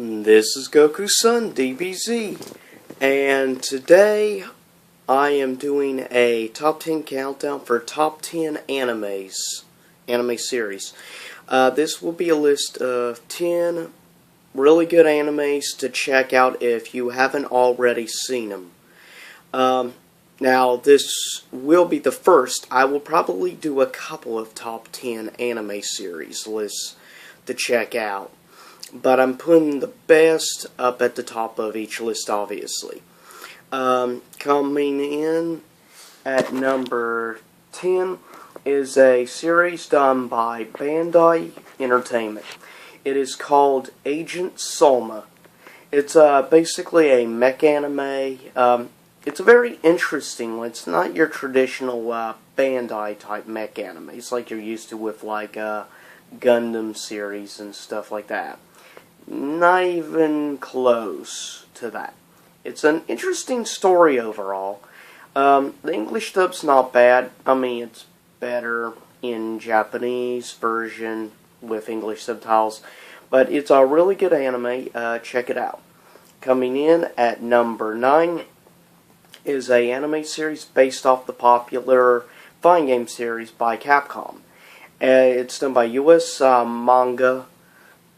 This is Goku's son, DBZ, and today I am doing a top 10 countdown for top 10 anime series. This will be a list of 10 really good animes to check out if you haven't already seen them. Now, this will be the first. I will probably do a couple of top 10 anime series lists to check out. But I'm putting the best up at the top of each list, obviously. Coming in at number 10 is a series done by Bandai Entertainment. It is called Agent Soma. It's basically a mech anime. It's a very interesting one. It's not your traditional Bandai type mech animes like you're used to with like Gundam series and stuff like that. Not even close to that. It's an interesting story overall. The English dub's not bad. I mean, it's better in Japanese version with English subtitles. But it's a really good anime. Check it out. Coming in at number 9 is a anime series based off the popular fighting game series by Capcom. It's done by US Manga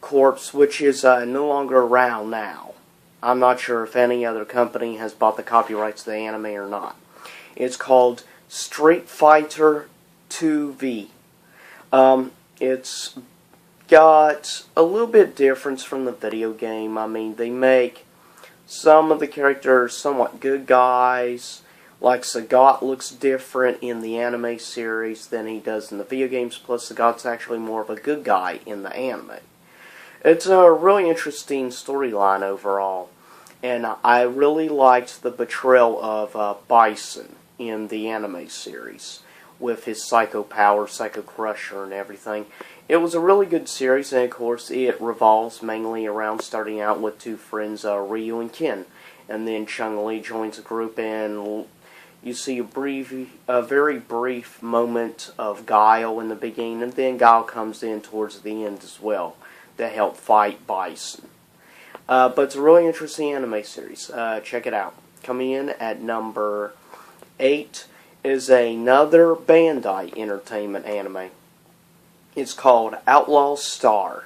Corps, which is no longer around now. I'm not sure if any other company has bought the copyrights to the anime or not. It's called Street Fighter 2V. It's got a little bit difference from the video game. I mean, they make some of the characters somewhat good guys. Like Sagat looks different in the anime series than he does in the video games, plus Sagat's actually more of a good guy in the anime. It's a really interesting storyline overall, and I really liked the portrayal of Bison in the anime series, with his Psycho Power, Psycho Crusher, and everything. It was a really good series, and of course it revolves mainly around starting out with two friends, Ryu and Ken, and then Chun-Li joins the group, and you see a very brief moment of Guile in the beginning, and then Guile comes in towards the end as well to help fight Bison. But it's a really interesting anime series. Check it out. Coming in at number 8 is another Bandai Entertainment anime. It's called Outlaw Star.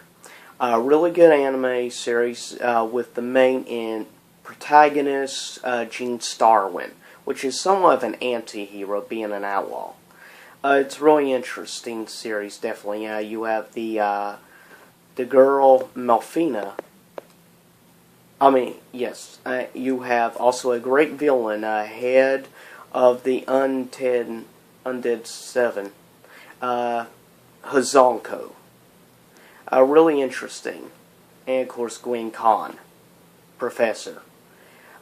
A really good anime series with the main protagonist, Gene Starwind, which is somewhat of an anti-hero, being an outlaw. It's a really interesting series, definitely. You have the girl Melfina. I mean, yes, you have also a great villain, head of the Undead Seven, Hazonko. Really interesting. And of course, Gwen Khan, Professor.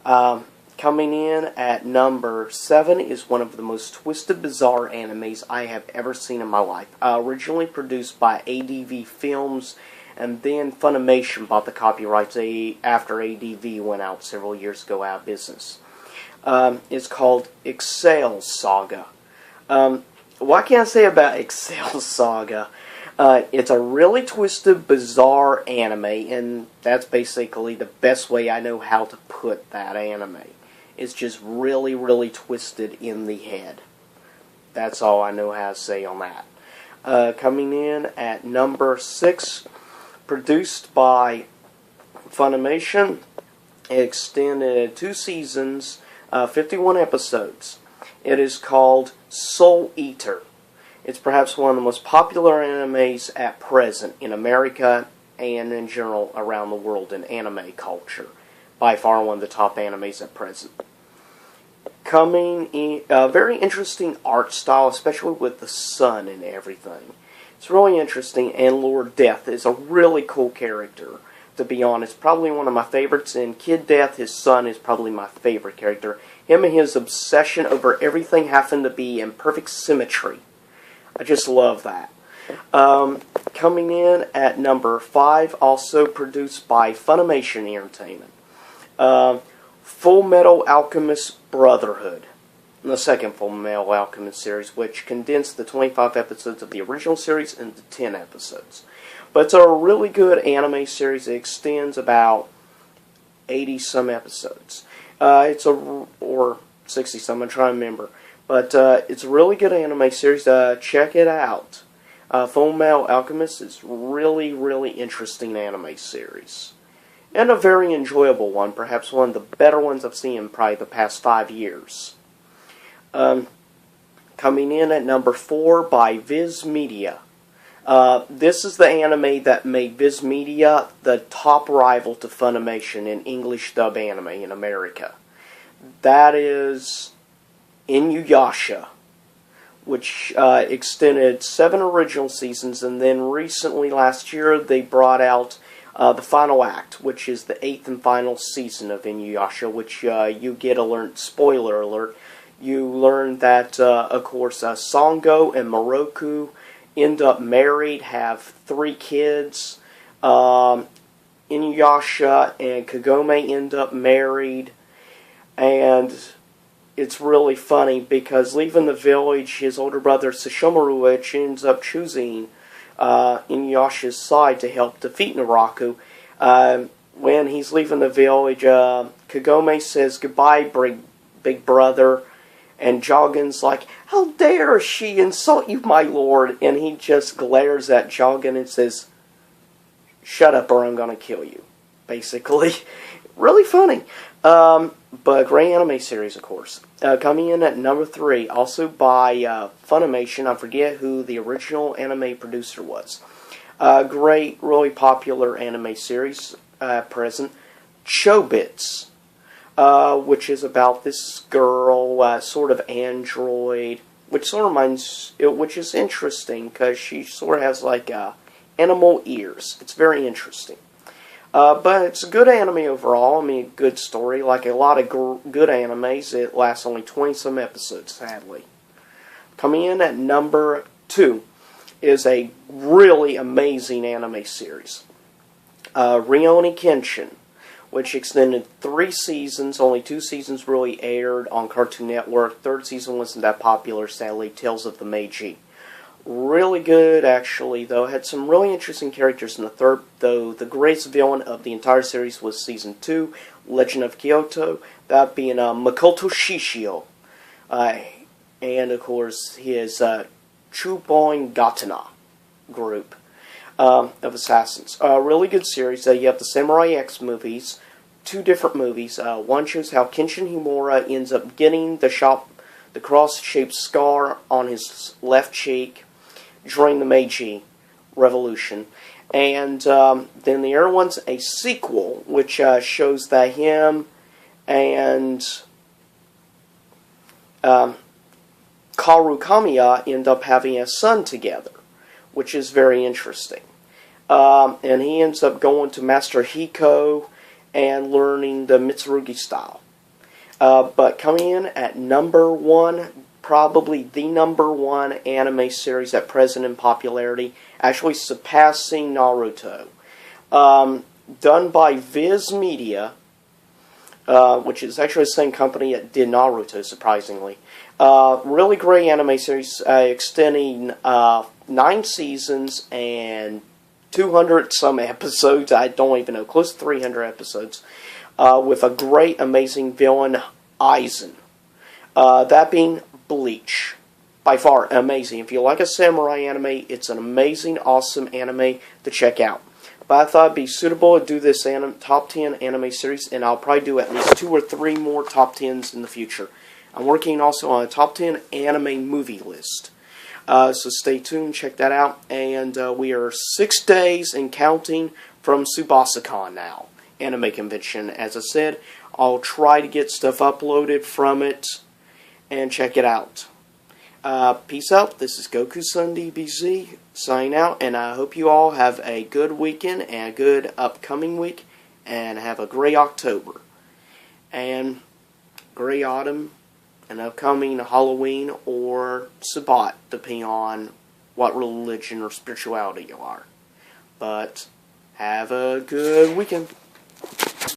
Coming in at number 7 is one of the most twisted, bizarre animes I have ever seen in my life. Originally produced by ADV Films, and then Funimation bought the copyrights after ADV went out several years ago out of business. It's called Excel Saga. What can I say about Excel Saga? It's a really twisted, bizarre anime, and that's basically the best way I know how to put that anime. It's just really, really twisted in the head. That's all I know how to say on that. Coming in at number 6, produced by Funimation, extended 2 seasons, 51 episodes. It is called Soul Eater. It's perhaps one of the most popular animes at present in America and in general around the world in anime culture. By far one of the top animes at present. Coming in, a very interesting art style, especially with the sun and everything. It's really interesting, and Lord Death is a really cool character, to be honest. Probably one of my favorites, and Kid Death, his son, is probably my favorite character. Him and his obsession over everything having to be in perfect symmetry. I just love that. Coming in at number 5, also produced by Funimation Entertainment. Full Metal Alchemist Brotherhood. The second Full Metal Alchemist series, which condensed the 25 episodes of the original series into 10 episodes. But it's a really good anime series. It extends about 80 some episodes. Or 60 some, I'm trying to remember. But it's a really good anime series. Check it out. Fullmetal Alchemist is really, really interesting anime series. And a very enjoyable one. Perhaps one of the better ones I've seen in probably the past 5 years. Coming in at number 4 by Viz Media. This is the anime that made Viz Media the top rival to Funimation in English dub anime in America. That is Inuyasha, which extended 7 original seasons, and then recently, last year, they brought out the final act, which is the 8th and final season of Inuyasha, which you get spoiler alert, you learn that, of course, Sango and Moroku end up married, have 3 kids. Inuyasha and Kagome end up married, and it's really funny because leaving the village, his older brother Sesshomaru ends up choosing Inuyasha's side to help defeat Naraku. When he's leaving the village, Kagome says goodbye, big brother, and Jogen's like, "How dare she insult you, my lord?" And he just glares at Jogen and says, "Shut up or I'm gonna kill you." Basically. Really funny. But great anime series, of course. Coming in at number 3, also by Funimation. I forget who the original anime producer was. Great, really popular anime series at present. Chobits. Which is about this girl, sort of android, which is interesting because she sort of has like animal ears. It's very interesting. But it's a good anime overall. I mean, good story. Like a lot of good animes, it lasts only 20-some episodes, sadly. Coming in at number 2 is a really amazing anime series. Rurouni Kenshin, which extended 3 seasons. Only 2 seasons really aired on Cartoon Network. 3rd season wasn't that popular, sadly. Tales of the Meiji. Really good, actually, though. Had some really interesting characters in the 3rd, though the greatest villain of the entire series was Season 2, Legend of Kyoto, that being Makoto Shishio. And, of course, his Chuboin Gatana group of assassins. Really good series. You have the Samurai X movies, 2 different movies. One shows how Kenshin Himura ends up getting the cross-shaped scar on his left cheek during the Meiji Revolution. And then the other one's a sequel, which shows that him and Karu Kamiya end up having a son together, which is very interesting. And he ends up going to Master Hiko and learning the Mitsurugi style. But coming in at number 1, probably the number 1 anime series at present in popularity, actually surpassing Naruto. Done by Viz Media, which is actually the same company that did Naruto, surprisingly. Really great anime series, extending 9 seasons and 200-some episodes. I don't even know, close to 300 episodes. With a great, amazing villain, Aizen. That being Bleach. By far, amazing. If you like a samurai anime, it's an amazing, awesome anime to check out. But I thought it'd be suitable to do this top 10 anime series, and I'll probably do at least 2 or 3 more top 10s in the future. I'm working also on a top 10 anime movie list. So stay tuned, check that out. And we are 6 days and counting from SubasaCon now. Anime convention. As I said, I'll try to get stuff uploaded from it and check it out. Peace out. This is Goku Sun DBZ signing out, and I hope you all have a good weekend and a good upcoming week, and have a great October and great autumn and upcoming Halloween or Sabbat, depending on what religion or spirituality you are. But have a good weekend.